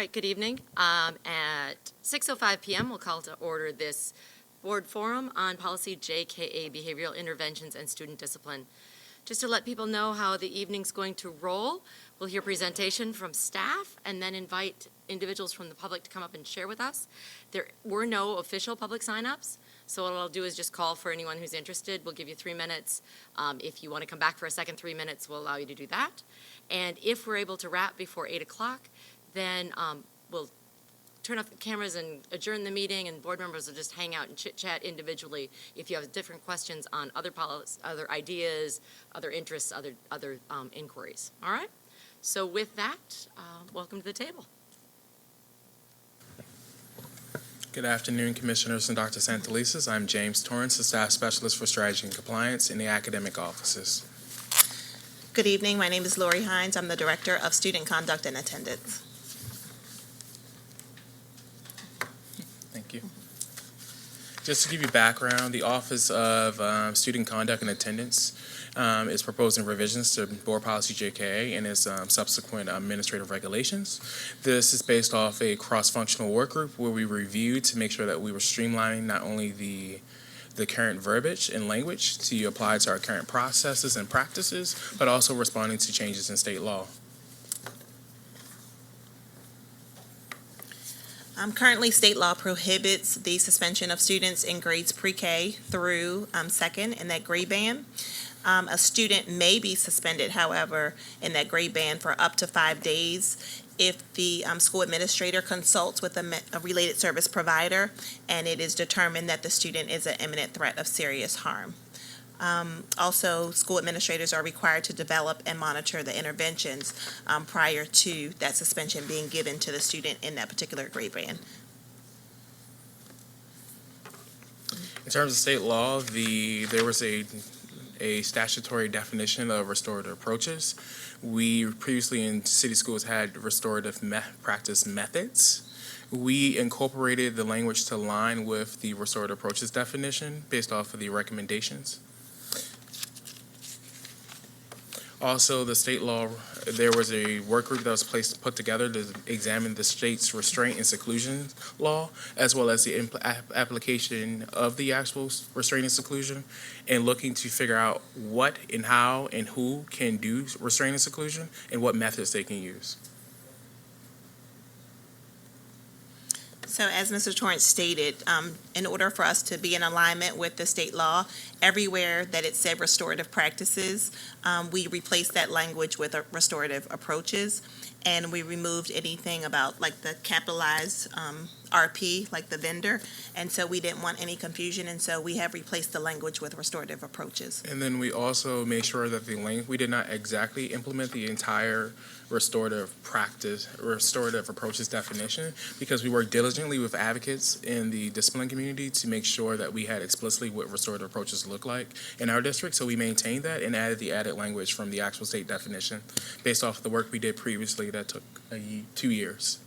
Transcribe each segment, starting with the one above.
right, good evening. At 6:05 p.m., we'll call to order this board forum on policy JKA, behavioral interventions and student discipline. Just to let people know how the evening's going to roll, we'll hear presentation from staff and then invite individuals from the public to come up and share with us. There were no official public signups, so what I'll do is just call for anyone who's interested. We'll give you 3 minutes. If you want to come back for a second 3 minutes, we'll allow you to do that. And if we're able to wrap before 8 o'clock, then we'll turn off the cameras and adjourn the meeting, and board members will just hang out and chit-chat individually if you have different questions on other policies, other ideas, other interests, other inquiries. All right? So with that, welcome to the table. Good afternoon, Commissioners and Dr. Santelises. I'm James Torrance, the Staff Specialist for Strategy and Compliance in the academic offices. Good evening. My name is Lori Hines. I'm the Director of Student Conduct and Attendance. Thank you. Just to give you background, the Office of Student Conduct and Attendance is proposing revisions to Board Policy JKA and its subsequent administrative regulations. This is based off a cross-functional work group where we reviewed to make sure that we were streamlining not only the current verbiage and language to apply to our current processes and practices, but also responding to changes in state law. Currently, state law prohibits the suspension of students in grades pre-K through second in that grade band. A student may be suspended, however, in that grade band for up to 5 days if the school administrator consults with a related service provider and it is determined that the student is an imminent threat of serious harm. Also, school administrators are required to develop and monitor the interventions prior to that suspension being given to the student in that particular grade band. In terms of state law, there was a statutory definition of restorative approaches. We previously in city schools had restorative practice methods. We incorporated the language to align with the restorative approaches definition based off of the recommendations. Also, the state law, there was a work group that was put together to examine the state's restraint and seclusion law, as well as the application of the actual restraint and seclusion, and looking to figure out what and how and who can do restraint and seclusion and what methods they can use. So as Mr. Torrance stated, in order for us to be in alignment with the state law, everywhere that it said restorative practices, we replaced that language with restorative approaches, and we removed anything about like the capitalized RP, like the vendor, and so we didn't want any confusion, and so we have replaced the language with restorative approaches. And then we also made sure that we did not exactly implement the entire restorative approaches definition, because we worked diligently with advocates in the discipline community to make sure that we had explicitly what restorative approaches look like in our district. So we maintained that and added the added language from the actual state definition based off of the work we did previously that took 2 years.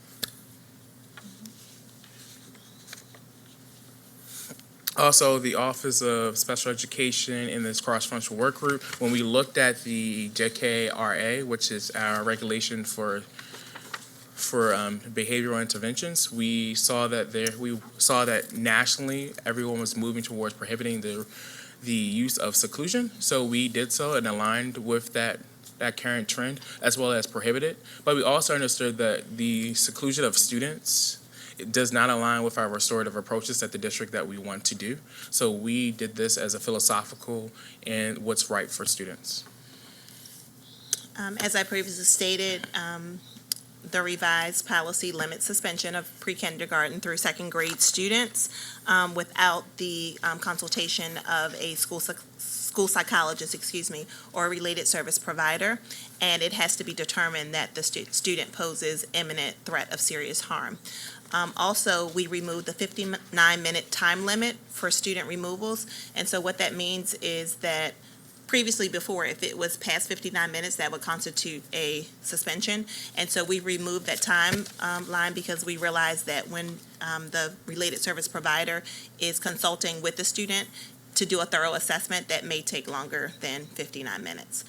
Also, the Office of Special Education in this cross-functional work group, when we looked at the JKA, which is our regulation for behavioral interventions, we saw that nationally everyone was moving towards prohibiting the use of seclusion. So we did so and aligned with that current trend, as well as prohibited. But we also understood that the seclusion of students, it does not align with our restorative approaches at the district that we want to do. So we did this as a philosophical and what's right for students. As I previously stated, the revised policy limits suspension of pre-kindergarten through second grade students without the consultation of a school psychologist, or a related service provider, and it has to be determined that the student poses imminent threat of serious harm. Also, we removed the 59-minute time limit for student removals, and so what that means is that previously before, if it was past 59 minutes, that would constitute a suspension, and so we removed that time line because we realized that when the related service provider is consulting with the student to do a thorough assessment, that may take longer than 59 minutes.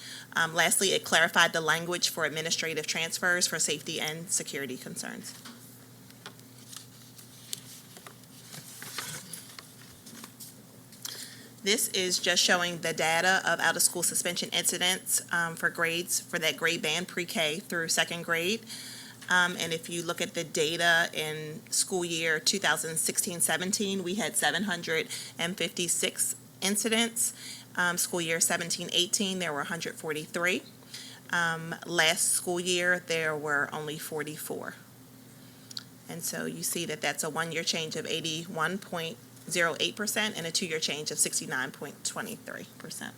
Lastly, it clarified the language for administrative transfers for safety and security concerns. This is just showing the data of out-of-school suspension incidents for grades, for that grade band, pre-K through second grade. And if you look at the data in school year 2016-17, we had 756 incidents. School year 17-18, there were 143. Last school year, there were only 44. And so you see that that's a one-year change of 81.08% and a two-year change of 69.23%.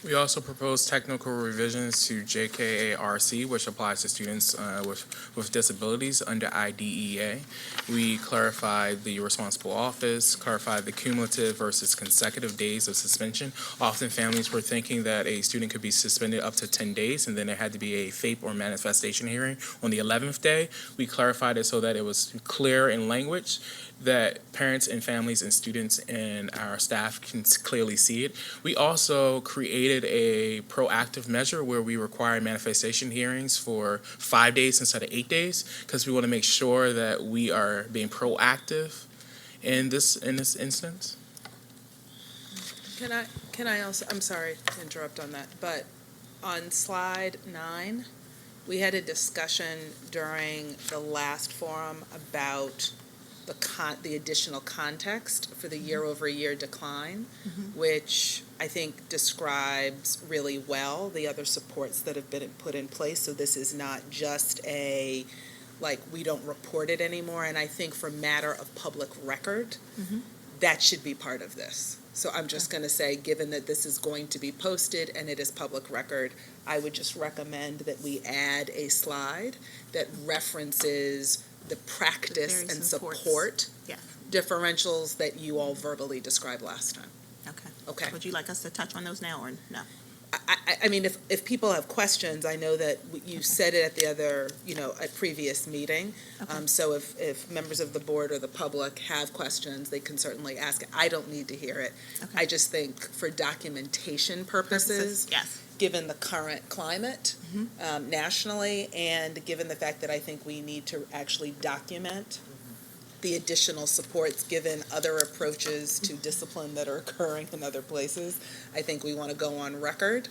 We also propose technical revisions to JKA RC, which applies to students with disabilities under IDEA. We clarified the responsible office, clarified the cumulative versus consecutive days of suspension. Often families were thinking that a student could be suspended up to 10 days, and then there had to be a FAPE or manifestation hearing on the 11th day. We clarified it so that it was clear in language that parents and families and students and our staff can clearly see it. We also created a proactive measure where we require manifestation hearings for 5 days instead of 8 days, because we want to make sure that we are being proactive in this instance. Can I also, I'm sorry to interrupt on that, but on slide 9, we had a discussion during the last forum about the additional context for the year-over-year decline, which I think describes really well the other supports that have been put in place. So this is not just we don't report it anymore. And I think for matter of public record, that should be part of this. So I'm just going to say, given that this is going to be posted and it is public record, I would just recommend that we add a slide that references the practice and support differentials that you all verbally described last time. Okay. Would you like us to touch on those now or no? I mean, if people have questions, I know that you said it at the other, at previous meeting. Okay. So if members of the board or the public have questions, they can certainly ask it. I don't need to hear it. Okay. I just think for documentation purposes, Yes. given the current climate nationally, and given the fact that I think we need to actually document the additional supports given other approaches to discipline that are occurring in other places, I think we want to go on record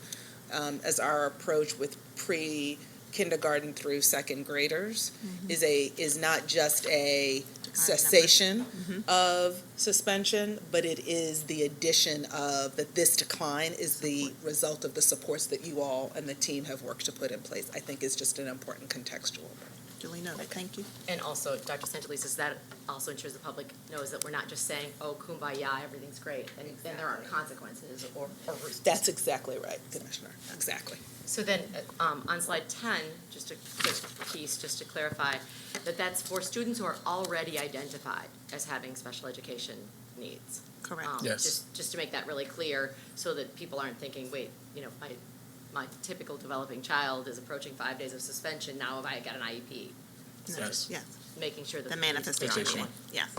as our approach with pre-kindergarten through second graders is not just a cessation of suspension, but it is the addition of that this decline is the result of the supports that you all and the team have worked to put in place. I think is just an important contextual. Duly noted. Thank you. And also, Dr. Santalese says that also ensures the public knows that we're not just saying, oh, kumbaya, everything's great, and then there aren't consequences or risks. That's exactly right, Commissioner. Exactly. So then, on slide 10, just a quick piece, just to clarify, that's for students who are already identified as having special education needs. Correct. Yes. Just to make that really clear, so that people aren't thinking, wait, my typical developing child is approaching 5 days of suspension, now have I got an IEP? So No. just Yes. making sure that The manifestation. one. Yes.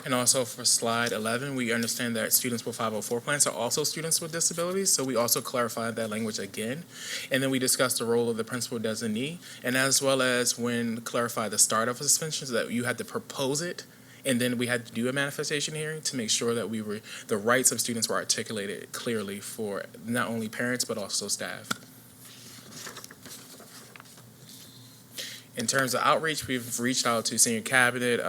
And also for slide 11, we understand that students with 504 plans are also students with disabilities, so we also clarified that language again. And then we discussed the role of the principal designee, and as well as when clarify the start of a suspension, so that you had to propose it, and then we had to do a manifestation hearing to make sure that the rights of students were articulated clearly for not only parents but also staff. In terms of outreach, we've reached out to senior cabinet.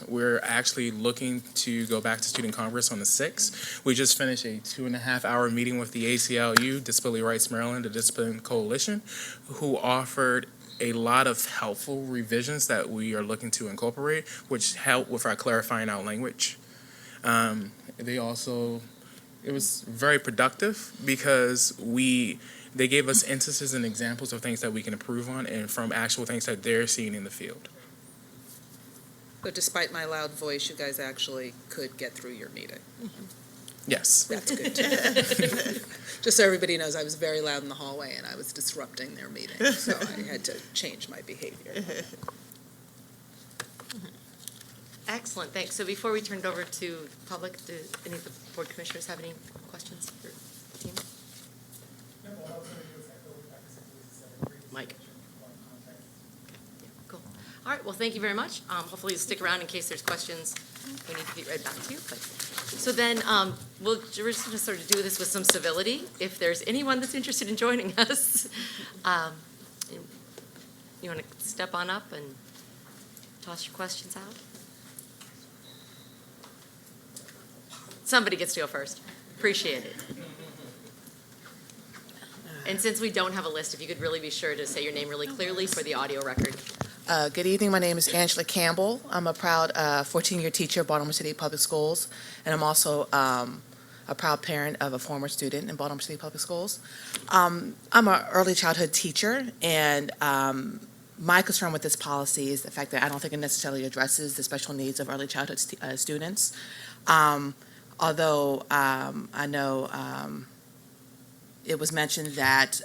We're actually looking to go back to Student Congress on the 6th. We just finished a 2.5-hour meeting with the ACLU, Disability Rights Maryland, the Discipline Coalition, who offered a lot of helpful revisions that we are looking to incorporate, which help with our clarifying our language. It was very productive because they gave us instances and examples of things that we can improve on and from actual things that they're seeing in the field. But despite my loud voice, you guys actually could get through your meeting. Yes. That's good too. Just so everybody knows, I was very loud in the hallway and I was disrupting their meeting, so I had to change my behavior. Excellent, thanks. So before we turn it over to public, do any of the board commissioners have any questions for the team? Mike. All right, well, thank you very much. Hopefully you'll stick around in case there's questions we need to get right back to you. So then we're just going to sort of do this with some civility. If there's anyone that's interested in joining us, you want to step on up and toss your questions out? Somebody gets to go first. Appreciate it. And since we don't have a list, if you could really be sure to say your name really clearly for the audio record. Good evening. My name is Angela Campbell. I'm a proud 14-year teacher at Baltimore City Public Schools, and I'm also a proud parent of a former student in Baltimore City Public Schools. I'm an early childhood teacher, and my concern with this policy is the fact that I don't think it necessarily addresses the special needs of early childhood students. Although I know it was mentioned that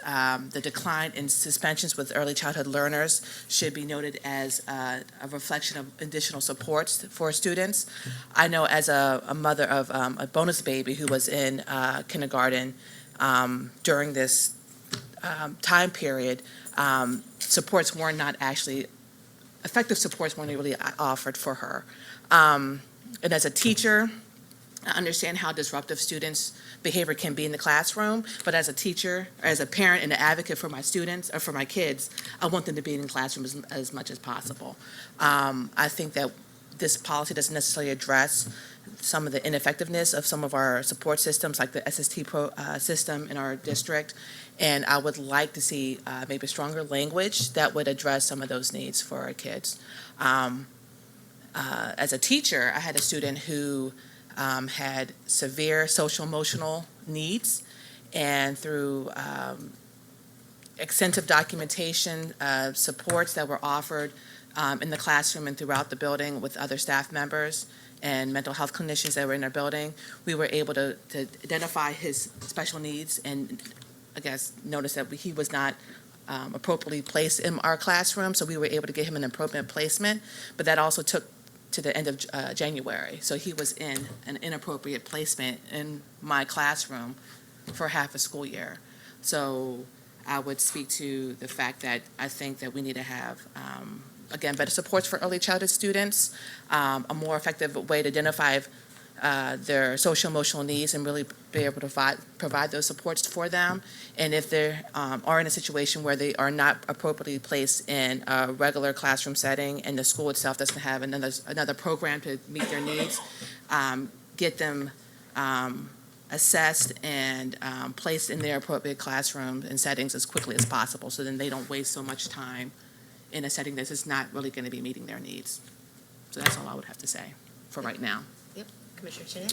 the decline in suspensions with early childhood learners should be noted as a reflection of additional supports for students. I know as a mother of a bonus baby who was in kindergarten during this time period, supports were not actually, effective supports weren't really offered for her. And as a teacher, I understand how disruptive students' behavior can be in the classroom, but as a teacher, or as a parent and an advocate for my students, or for my kids, I want them to be in the classroom as much as possible. I think that this policy doesn't necessarily address some of the ineffectiveness of some of our support systems, like the SST system in our district, and I would like to see maybe stronger language that would address some of those needs for our kids. As a teacher, I had a student who had severe social emotional needs, and through extensive documentation, supports that were offered in the classroom and throughout the building with other staff members and mental health clinicians that were in our building, we were able to identify his special needs and, I guess, notice that he was not appropriately placed in our classroom, so we were able to get him an appropriate placement, but that also took to the end of January. So he was in an inappropriate placement in my classroom for half a school year. So I would speak to the fact that I think that we need to have, again, better supports for early childhood students, a more effective way to identify their social emotional needs and really be able to provide those supports for them. And if they are in a situation where they are not appropriately placed in a regular classroom setting and the school itself doesn't have another program to meet their needs, get them assessed and placed in their appropriate classroom and settings as quickly as possible, so then they don't waste so much time in a setting that is not really going to be meeting their needs. So that's all I would have to say for right now. Commissioner Chin?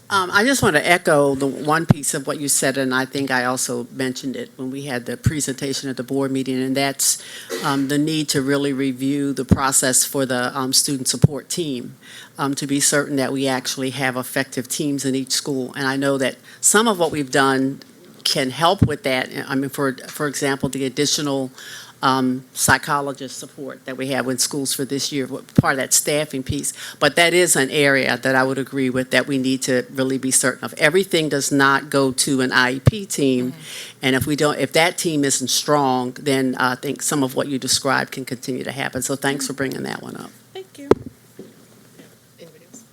I just want to echo the one piece of what you said, and I think I also mentioned it when we had the presentation at the board meeting, and that's the need to really review the process for the student support team to be certain that we actually have effective teams in each school. And I know that some of what we've done can help with that. I mean, for example, the additional psychologist support that we have in schools for this year, part of that staffing piece. But that is an area that I would agree with that we need to really be certain of. Everything does not go to an IEP team, and if that team isn't strong, then I think some of what you described can continue to happen. So thanks for bringing that one up. Thank you. Anybody else?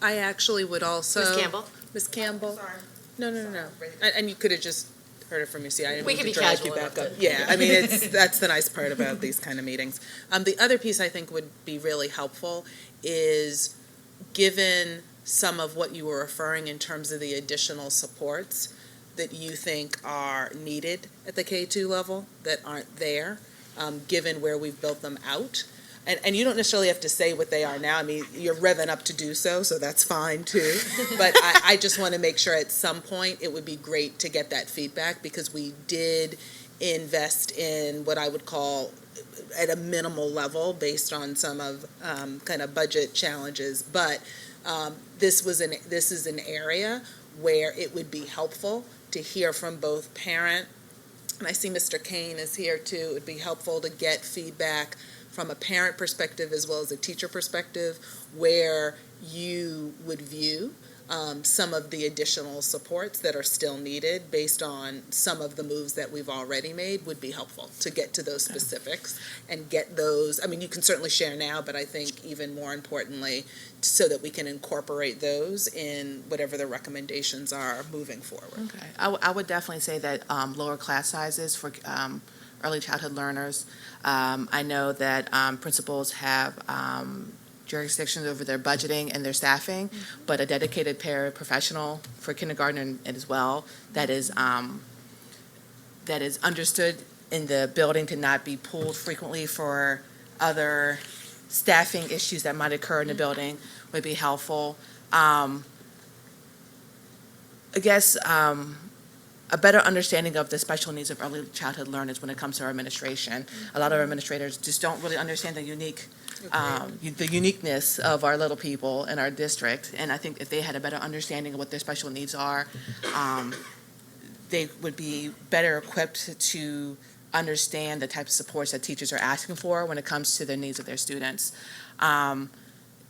I actually would also. Ms. Campbell? Ms. Campbell? Sorry. No. And you could have just heard it from you. See, I didn't We mean can to be drag casual you back enough up. to- Yeah, I mean, that's the nice part about these kind of meetings. The other piece I think would be really helpful is, given some of what you were referring in terms of the additional supports that you think are needed at the K-2 level that aren't there, given where we've built them out. And you don't necessarily have to say what they are now. I mean, you're revving up to do so that's fine too. But I just want to make sure at some point it would be great to get that feedback, because we did invest in what I would call at a minimal level based on some of kind of budget challenges. But this is an area where it would be helpful to hear from both parent, and I see Mr. Kane is here too. It would be helpful to get feedback from a parent perspective as well as a teacher perspective, where you would view some of the additional supports that are still needed based on some of the moves that we've already made would be helpful to get to those specifics and get those, I mean, you can certainly share now, but I think even more importantly, so that we can incorporate those in whatever the recommendations are moving forward. Okay, I would definitely say that lower class sizes for early childhood learners. I know that principals have jurisdictions over their budgeting and their staffing, but a dedicated paraprofessional for kindergarten and as well that is understood in the building to not be pulled frequently for other staffing issues that might occur in the building would be helpful. I guess a better understanding of the special needs of early childhood learners when it comes to our administration. A lot of our administrators just don't really understand the uniqueness of our little people in our district. And I think if they had a better understanding of what their special needs are, they would be better equipped to understand the type of supports that teachers are asking for when it comes to the needs of their students.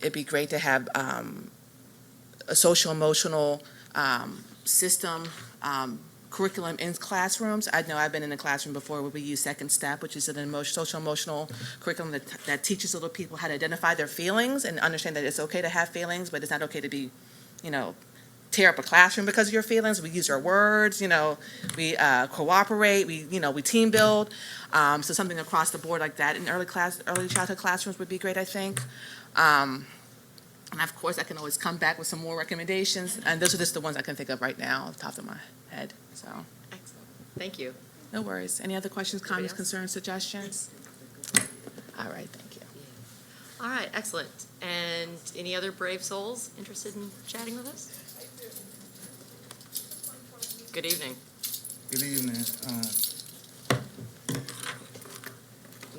It'd be great to have a social emotional system curriculum in classrooms. I know I've been in a classroom before where we use Second Step, which is an social emotional curriculum that teaches little people how to identify their feelings and understand that it's okay to have feelings, but it's not okay to be, tear up a classroom because of your feelings. We use our words, we cooperate, we team build. So something across the board like that in early childhood classrooms would be great, I think. And of course, I can always come back with some more recommendations, and those are just the ones I can think of right now off the top of my head, so. Excellent. Thank you. No worries. Any other questions, comments, else? concerns, suggestions? All right, thank you. All right, excellent. And any other brave souls interested in chatting with us? Good evening. Good evening.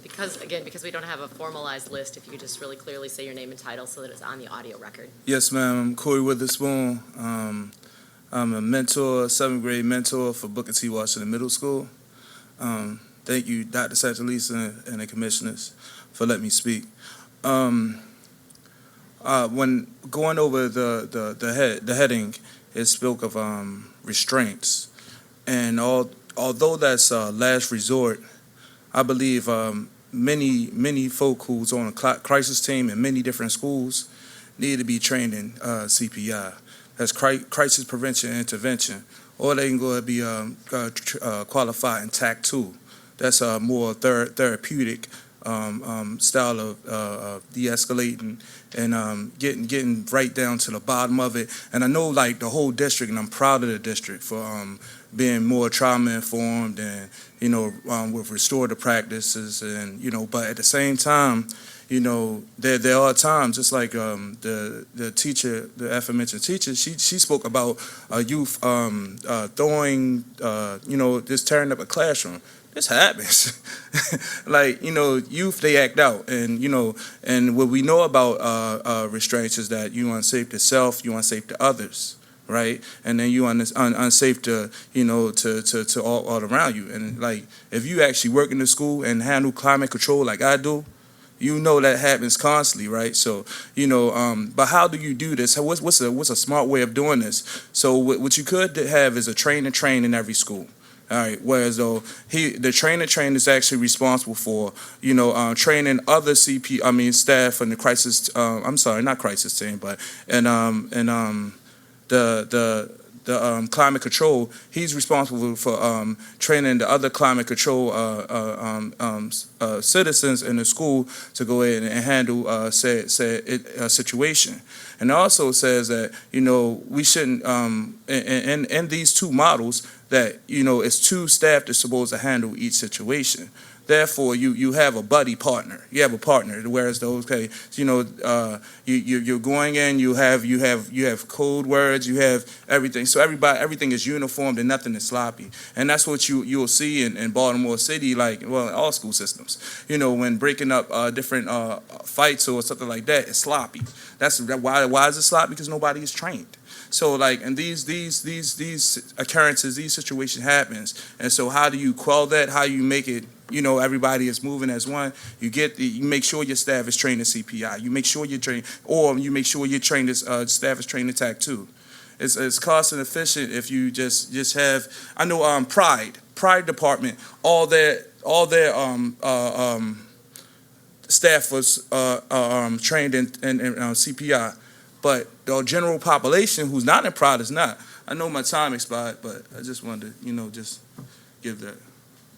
Because we don't have a formalized list, if you could just really clearly say your name and title so that it's on the audio record. Yes, ma'am. I'm Cory Witherspoon. I'm a mentor, 7th grade mentor for Booker T. Washington Middle School. Thank you, Dr. Santalisa and the commissioners, for letting me speak. When going over the heading, it spoke of restraints, and although that's last resort, I believe many folk who's on a crisis team in many different schools need to be trained in CPI. That's crisis prevention and intervention. Or they can go and be qualified in TAC 2. That's a more therapeutic style of de-escalating and getting right down to the bottom of it. And I know like the whole district, and I'm proud of the district for being more trauma informed and with restorative practices and but at the same time, there are times just like the teacher, the aforementioned teacher, she spoke about a youth throwing just tearing up a classroom. This happens. Like, youth, they act out. And, and what we know about restraints is that you unsafe to self, you unsafe to others, right? And then you unsafe to, to all around you. And, like, if you actually work in the school and handle climate control like I do, that happens constantly, right? So, but how do you do this? What's a smart way of doing this? So what you could have is a train in every school. All right. Whereas though the trainer is actually responsible for training other staff in the crisis. I'm sorry, not crisis team, but the climate control. He's responsible for training the other climate control citizens in the school to go ahead and handle said situation. And it also says that we shouldn't in these two models that it's two staff that's supposed to handle each situation. Therefore, you have a buddy partner. You have a partner. Whereas those, you're going in. You have code words. You have everything. So everything is uniformed and nothing is sloppy. And that's what you'll see in Baltimore City, in all school systems. When breaking up different fights or something like that, it's sloppy. That's why is it sloppy? Because nobody is trained. So and these occurrences, these situations happens. And so how do you quell that? How you make it? Everybody is moving as one. You make sure your staff is trained in CPI. You make sure you're trained, or you make sure your staff is trained in TAC 2. it's cost and efficient if you just have. I know Pride Department, all their staff was trained in CPI, but the general population who's not in Pride is not. I know my time expired, but I just wanted to just give that.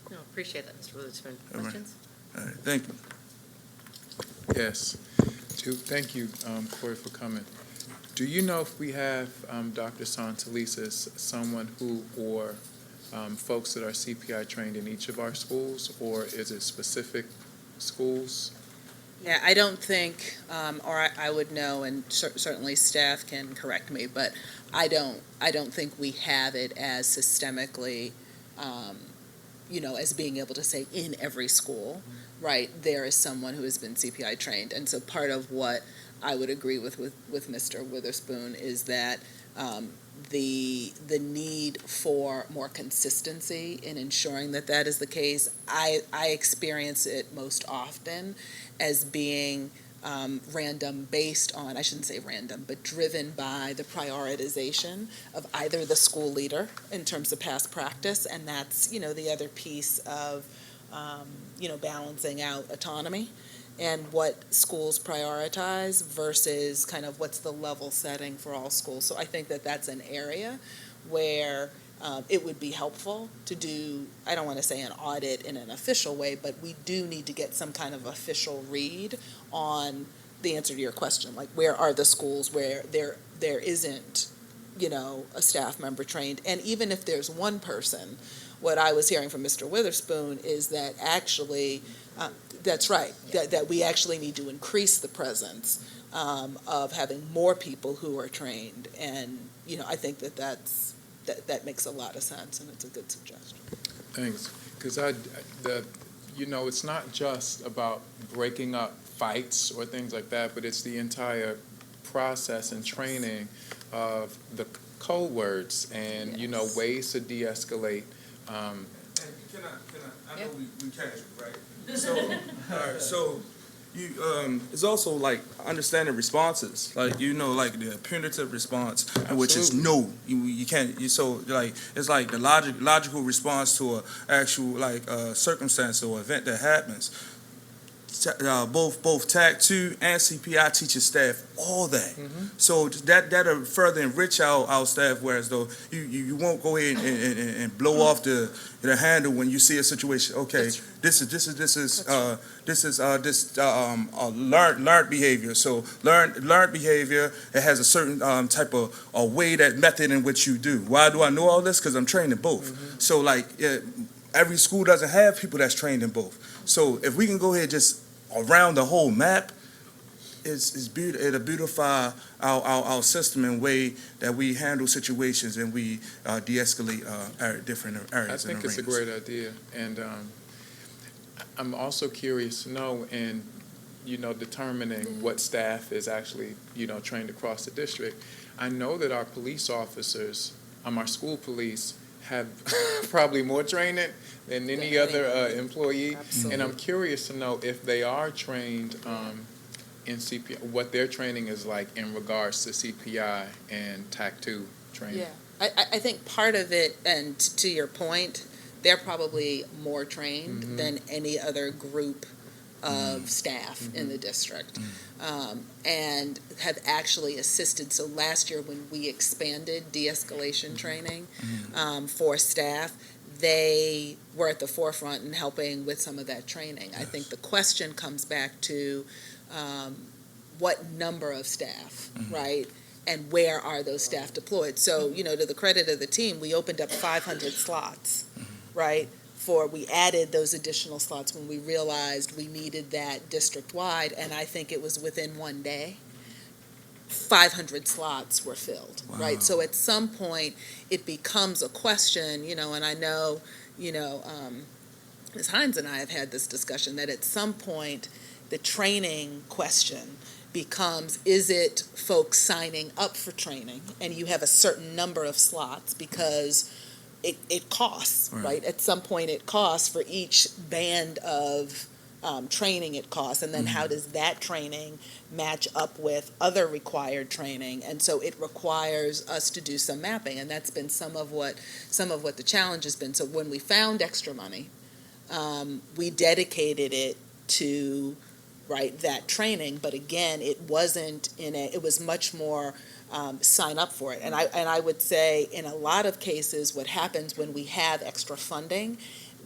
No, appreciate that, Mr. Witherspoon. All right. Questions? All right, thank you. Yes. Thank you, Cory, for coming. Do you know if we have, Dr. Santelises, someone who, or folks that are CPI trained in each of our schools, or is it specific schools? Yeah, I don't think, or I would know, and certainly staff can correct me, but I don't think we have it as systemically, as being able to say in every school, right, there is someone who has been CPI trained. And so part of what I would agree with Mr. Witherspoon is that the need for more consistency in ensuring that that is the case. I experience it most often as being random based on, I shouldn't say random, but driven by the prioritization of either the school leader in terms of past practice, and that's, the other piece of, balancing out autonomy and what schools prioritize versus kind of what's the level setting for all schools. So I think that that's an area where it would be helpful to do, I don't want to say an audit in an official way, but we do need to get some kind of official read on the answer to your question, like where are the schools where there isn't, a staff member trained. And even if there's one person, what I was hearing from Mr. Witherspoon is that actually, that's right, that we actually need to increase the presence of having more people who are trained. And, I think that makes a lot of sense, and it's a good suggestion. Thanks. Because it's not just about breaking up fights or things like that, but it's the entire process and training of the code words and, Yes. ways to de-escalate. And can I know we catch it, right? So, all right, so you, it's also like understanding responses, like, like the punitive response, which is no, you can't, it's like the logical response to a actual, circumstance or event that happens. Both TAC 2 and CPI teaches staff all that. Mm-hmm. So that'll further enrich our staff, whereas though you won't go ahead and blow off the handle when you see a situation. Okay, this is learned behavior. So learned behavior, it has a certain type of a way, that method in which you do. Why do I know all this? Because I'm trained in both. Mm-hmm. So every school doesn't have people that's trained in both. So if we can go ahead just around the whole map, it'll beautify our system in a way that we handle situations and we de-escalate different areas. I think it's a great idea. And I'm also curious to know, and, determining what staff is actually, trained across the district. I know that our police officers, our school police, have probably more training than any other employee. Absolutely. And I'm curious to know if they are trained in CPI, what their training is like in regards to CPI and TAC 2 training. Yeah, I think part of it, and to your point, they're probably more trained Mm-hmm. than any other group of staff in the district, and have actually assisted. So last year when we expanded de-escalation training for staff, they were at the forefront in helping with some of that training. I think the question comes back to what number of staff, right? And where are those staff deployed? So, to the credit of the team, we opened up 500 slots, right? We added those additional slots when we realized we needed that district-wide, and I think it was within one day, 500 slots were filled, right? Wow. So at some point, it becomes a question, and I know, Ms. Hines and I have had this discussion, that at some point, the training question becomes, is it folks signing up for training, and you have a certain number of slots because it costs, right? At some point, it costs for each band of training it costs, and then how does that training match up with other required training? And so it requires us to do some mapping, and that's been some of what the challenge has been. So when we found extra money, we dedicated it to that training, but again, it was much more sign up for it. And I would say in a lot of cases, what happens when we have extra funding,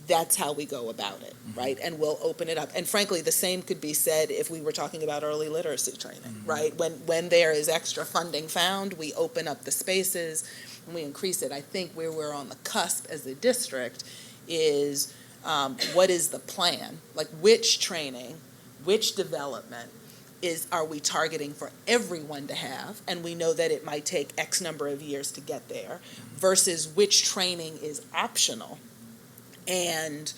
that's how we go about it, right? And we'll open it up. And frankly, the same could be said if we were talking about early literacy training, right? When there is extra funding found, we open up the spaces and we increase it. I think where we're on the cusp as a district is what is the plan? Like which training, which development are we targeting for everyone to have? And we know that it might take X number of years to get there versus which training is optional and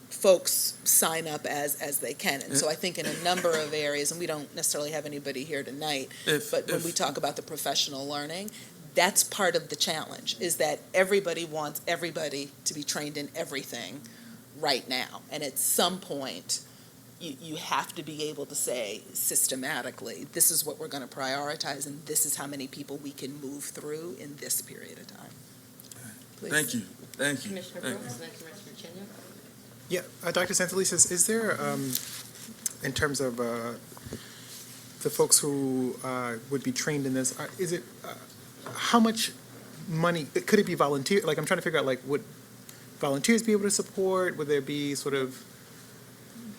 folks sign up as they can. And so I think in a number of areas, and we don't necessarily have anybody here tonight, but when we talk about the professional learning, that's part of the challenge, is that everybody wants everybody to be trained in everything right now. And at some point, you have to be able to say systematically, this is what we're going to prioritize, and this is how many people we can move through in this period of time. Please. Thank you. Commissioner Brooks, and then Commissioner Chinya. Yeah, Dr. Santalisa, is there, in terms of the folks who would be trained in this, is it, how much money, could it be volunteer? Like, I'm trying to figure out, like, would volunteers be able to support? Would there be sort of?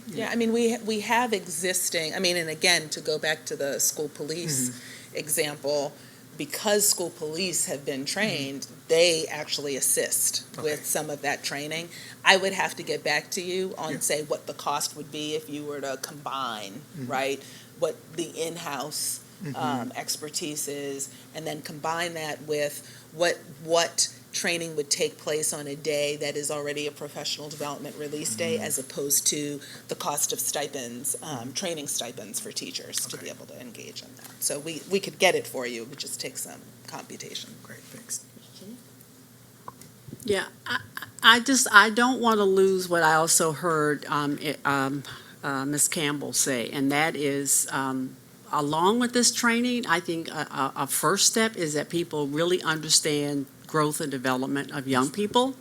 Yeah, I mean, we have existing, I mean, and again, to go back to the school police example, because school police have been trained, they actually assist with some of that training. I would have to get back to you on, say, what the cost would be if you were to combine, right, what the in-house expertise is, and then combine that with what training would take place on a day that is already a professional development release day, as opposed to the cost of stipends, training stipends for teachers to be able to engage in that. So we could get it for you, it would just take some computation. Great, thanks. Yeah, I don't want to lose what I also heard Ms. Campbell say, and that is, along with this training, I think a first step is that people really understand growth and development of young people.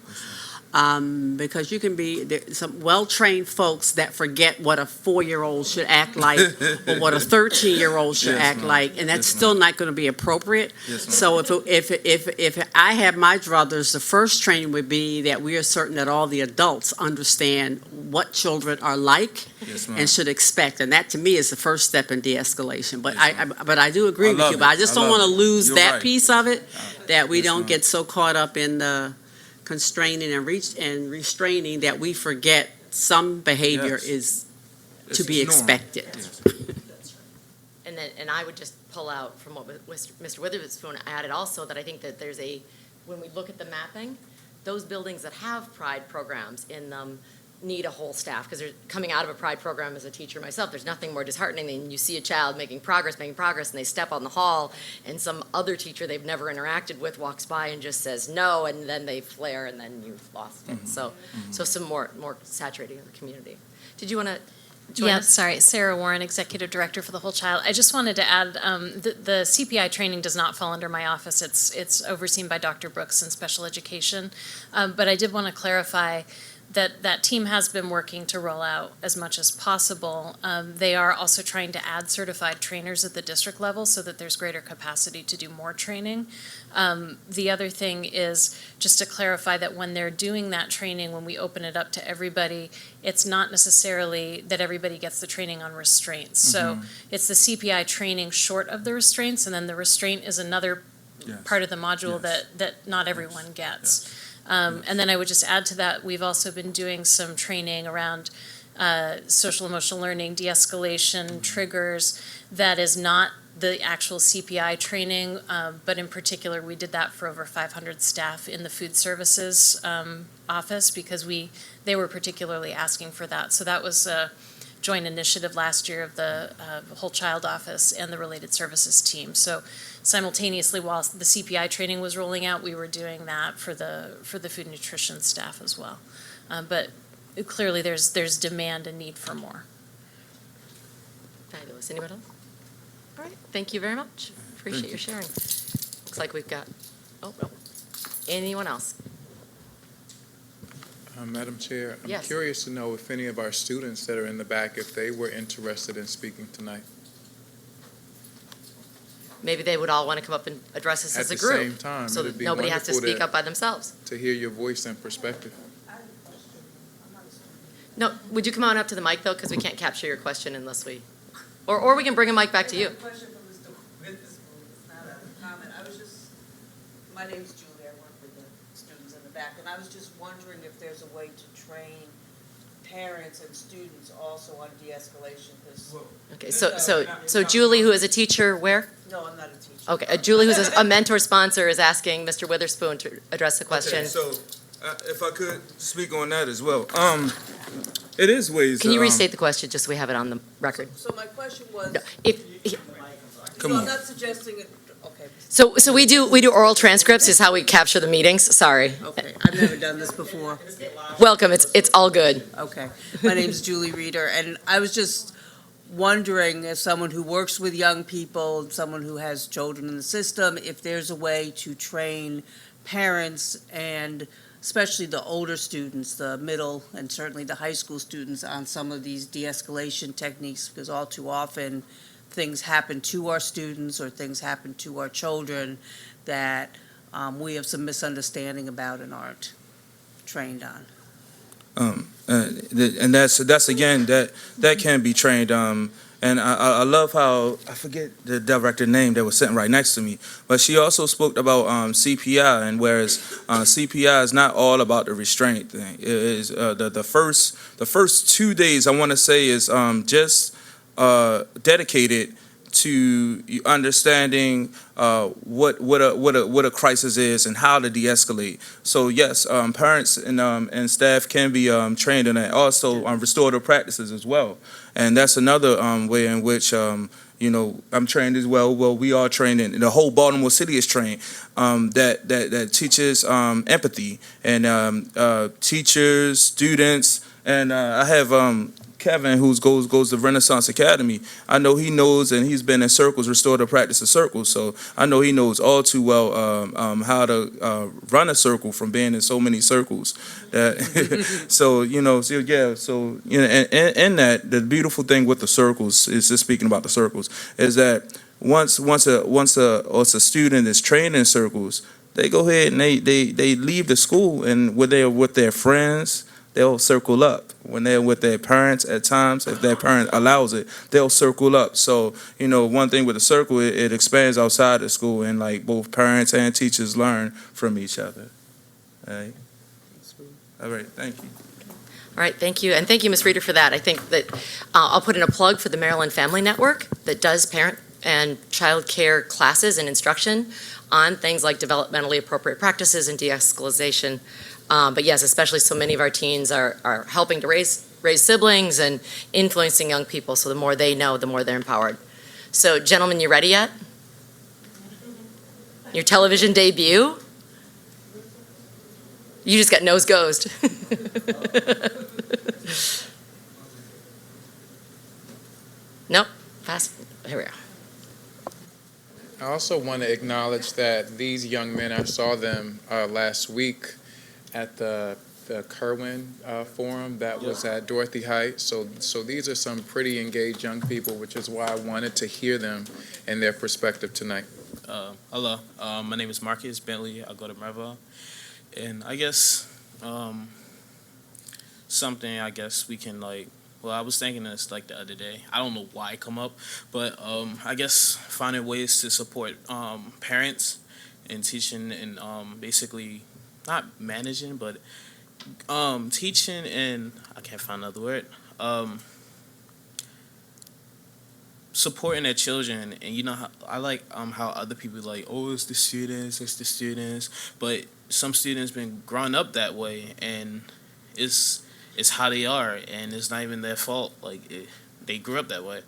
Because you can be some well-trained folks that forget what a 4-year-old should act like or what a 13-year-old should act like, and that's still not going to be appropriate. So if I have my druthers, the first training would be that we are certain that all the adults understand what children are like and should expect, and that to me is the first step in de-escalation. But I do agree with you, but I just don't want to lose that piece of it, that we don't get so caught up in the constraining and restraining that we forget some behavior is to be expected. And I would just pull out from what Mr. Witherspoon added also, that I think that when we look at the mapping, those buildings that have Pride programs in them need a whole staff, because they're coming out of a Pride program as a teacher myself. There's nothing more disheartening than you see a child making progress, and they step on the hall, and some other teacher they've never interacted with walks by and just says no, and then they flare, and then you've lost it. So some more saturating of the community. Did you want to join us? Sorry, Sarah Warren, Executive Director for the Whole Child. I just wanted to add, the CPI training does not fall under my office. It's overseen by Dr. Brooks in special education. But I did want to clarify that team has been working to roll out as much as possible. They are also trying to add certified trainers at the district level so that there's greater capacity to do more training. The other thing is just to clarify that when they're doing that training, when we open it up to everybody, it's not necessarily that everybody gets the training on restraints. So it's the CPI training short of the restraints, and then the restraint is another part of the module that not everyone gets. And then I would just add to that, we've also been doing some training around social emotional learning, de-escalation, triggers. That is not the actual CPI training, but in particular, we did that for over 500 staff in the food services office because they were particularly asking for that. So that was a joint initiative last year of the Whole Child Office and the Related Services team. So simultaneously, while the CPI training was rolling out, we were doing that for the food nutrition staff as well. But clearly there's demand and need for more. Fabulous. Anybody else? All right, thank you very much. Appreciate your sharing. Looks like we've got, oh, no. Anyone else? Madam Chair, I'm Yes. curious to know if any of our students that are in the back, if they were interested in speaking tonight. Maybe they would all want to come up and address us as a group. At the same time, So it'd that be nobody has to wonderful speak up by themselves. to hear your voice and perspective. No, would you come on up to the mic, though, because we can't capture your question unless we, or we can bring a mic back to you. Question for Mr. Witherspoon, it's not a comment, my name's Julie, I work with the students in the back, and I was just wondering if there's a way to train parents and students also on de-escalation, because, Okay, so Julie, who is a teacher, where? no, I'm not a teacher. Okay, Julie, who's a mentor sponsor, is asking Mr. Witherspoon to address the question. Okay, so if I could speak on that as well. It is ways. Can you restate the question, just so we have it on the record? So my question was, No, if, Come so on. I'm not suggesting it, okay. so we do oral transcripts is how we capture the meetings, sorry. Okay, I've never done this before. Welcome, it's all good. Okay, my name's Julie Reeder, and I was just wondering, as someone who works with young people, someone who has children in the system, if there's a way to train parents and especially the older students, the middle and certainly the high school students on some of these de-escalation techniques, because all too often things happen to our students or things happen to our children that we have some misunderstanding about and aren't trained on. And that's again that can be trained. And I love how I forget the director name that was sitting right next to me, but she also spoke about CPI, and whereas CPI is not all about the restraint thing. It is the first 2 days I want to say is just dedicated to understanding what a crisis is and how to de-escalate. So yes, parents and staff can be trained in that. Also, restorative practices as well, and that's another way in which I'm trained as well. Well, we are trained in the whole Baltimore City is trained that teaches empathy and teachers, students, and I have Kevin, who goes to Renaissance Academy. I know he knows, and he's been in circles, restorative practice circles. So I know he knows all too well how to run a circle from being in so many circles. That in that, the beautiful thing with the circles is just speaking about the circles is that once a student is trained in circles, they go ahead and they leave the school, and when they're with their friends, they'll circle up. When they're with their parents, at times, if their parent allows it, they'll circle up. So, one thing with a circle, it expands outside of school, and like both parents and teachers learn from each other. All right. All right. Thank you. All right, thank you, and thank you, Ms. Reeder, for that. I think that I'll put in a plug for the Maryland Family Network that does parent and child care classes and instruction on things like developmentally appropriate practices and de-escalation. But yes, especially so many of our teens are helping to raise siblings and influencing young people, so the more they know, the more they're empowered. So, gentlemen, you ready yet? Your television debut? You just got nose-ghosed. Nope, fast, here we go. I also want to acknowledge that these young men, I saw them last week at the Kerwin Forum that was at Dorothy Heights. So these are some pretty engaged young people, which is why I wanted to hear them and their perspective tonight. Hello, my name is Marcus Bentley. I go to Mervo. And I guess something I guess we can I was thinking this the other day. I don't know why it come up, but I guess finding ways to support parents and teaching and basically not managing, but teaching and I can't find another word. Supporting their children, and how, I like how other people it's the students, but some students been growing up that way, and it's how they are, and it's not even their fault. They grew up that way,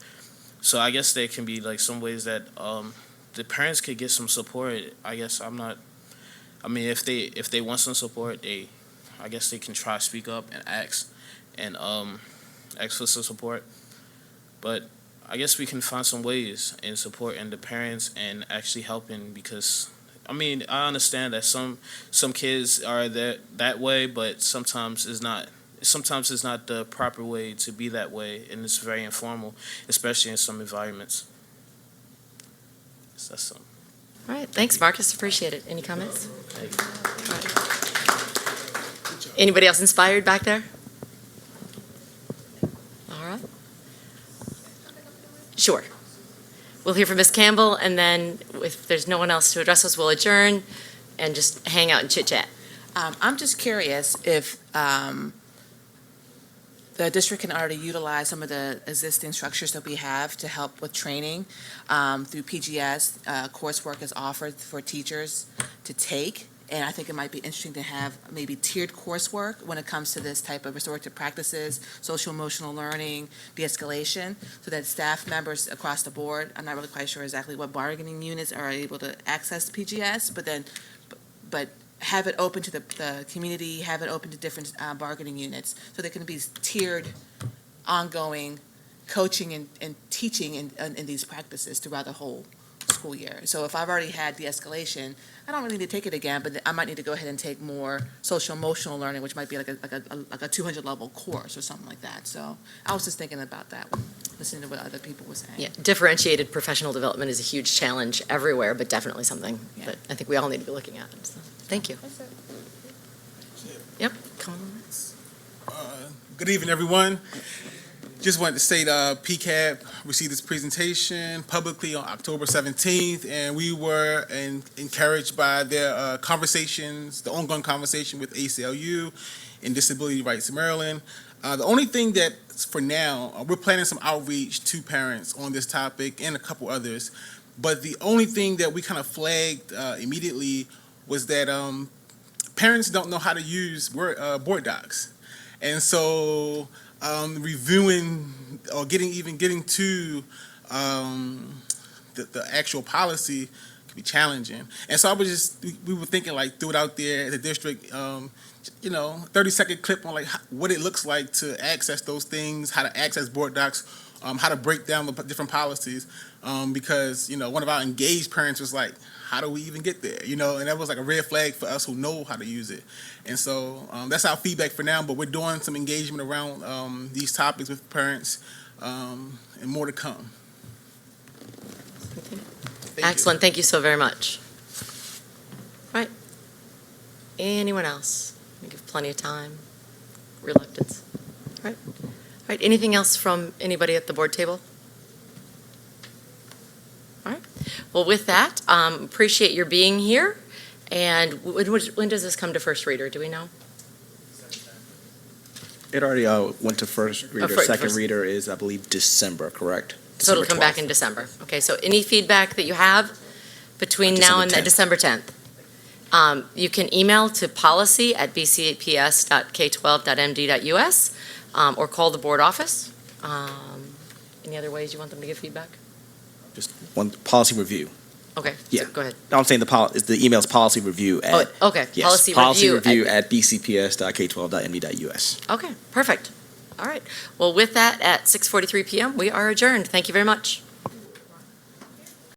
so I guess there can be some ways that the parents could get some support. I guess if they want some support, I guess they can try to speak up and ask for some support. But I guess we can find some ways in supporting the parents and actually helping, because I mean, I understand that some kids are that way, but sometimes it's not. Sometimes it's not the proper way to be that way, and it's very informal, especially in some environments. So that's some. All right, thanks, Marcus, appreciate it. Any comments? Anybody else inspired back there? All right. Sure. We'll hear from Ms. Campbell, and then if there's no one else to address us, we'll adjourn and just hang out and chit-chat. I'm just curious if the district can already utilize some of the existing structures that we have to help with training. Through PGS, coursework is offered for teachers to take, and I think it might be interesting to have maybe tiered coursework when it comes to this type of restorative practices, social emotional learning, de-escalation, so that staff members across the board, I'm not really quite sure exactly what bargaining units are able to access PGS, but have it open to the community, have it open to different bargaining units, so there can be tiered, ongoing coaching and teaching in these practices throughout the whole school year. So if I've already had de-escalation, I don't really need to take it again, but I might need to go ahead and take more social emotional learning, which might be like a 200 level course or something like that. So I was just thinking about that, listening to what other people were saying. Yeah, differentiated professional development is a huge challenge everywhere, but definitely something that I think we all need to be looking at. So, thank you. Yep, come on. Good evening, everyone. Just wanted to say that PCAT received this presentation publicly on October 17th, and we were encouraged by their conversations, the ongoing conversation with ACLU and Disability Rights in Maryland. The only thing that, for now, we're planning some outreach to parents on this topic and a couple others, but the only thing that we kind of flagged immediately was that parents don't know how to use board docs. And so reviewing or getting to the actual policy can be challenging. And so we were thinking, like, throw it out there at the district, 30-second clip on like what it looks like to access those things, how to access board docs, how to break down the different policies, because one of our engaged parents was like, how do we even get there? And that was like a red flag for us who know how to use it. And so that's our feedback for now, but we're doing some engagement around these topics with parents, and more to come. Excellent, thank you so very much. All right, anyone else? We give plenty of time, reluctance. All right, anything else from anybody at the board table? All right, well, with that, appreciate your being here. And when does this come to first reader, do we know? It already went to first reader. Second reader is, I believe, December, correct? So it'll come back in December. Okay, so any feedback that you have between now and December 10th, you can email to policy@bcps.k12.md.us or call the board office. Any other ways you want them to give feedback? Just one policy review. Okay, Yeah. so go ahead. No, I'm saying the email's policy review at. Oh, okay, yes, policy review at bcps.k12.md.us. Okay, perfect. All right. Well, with that, at 6:43 p.m., we are adjourned. Thank you very much.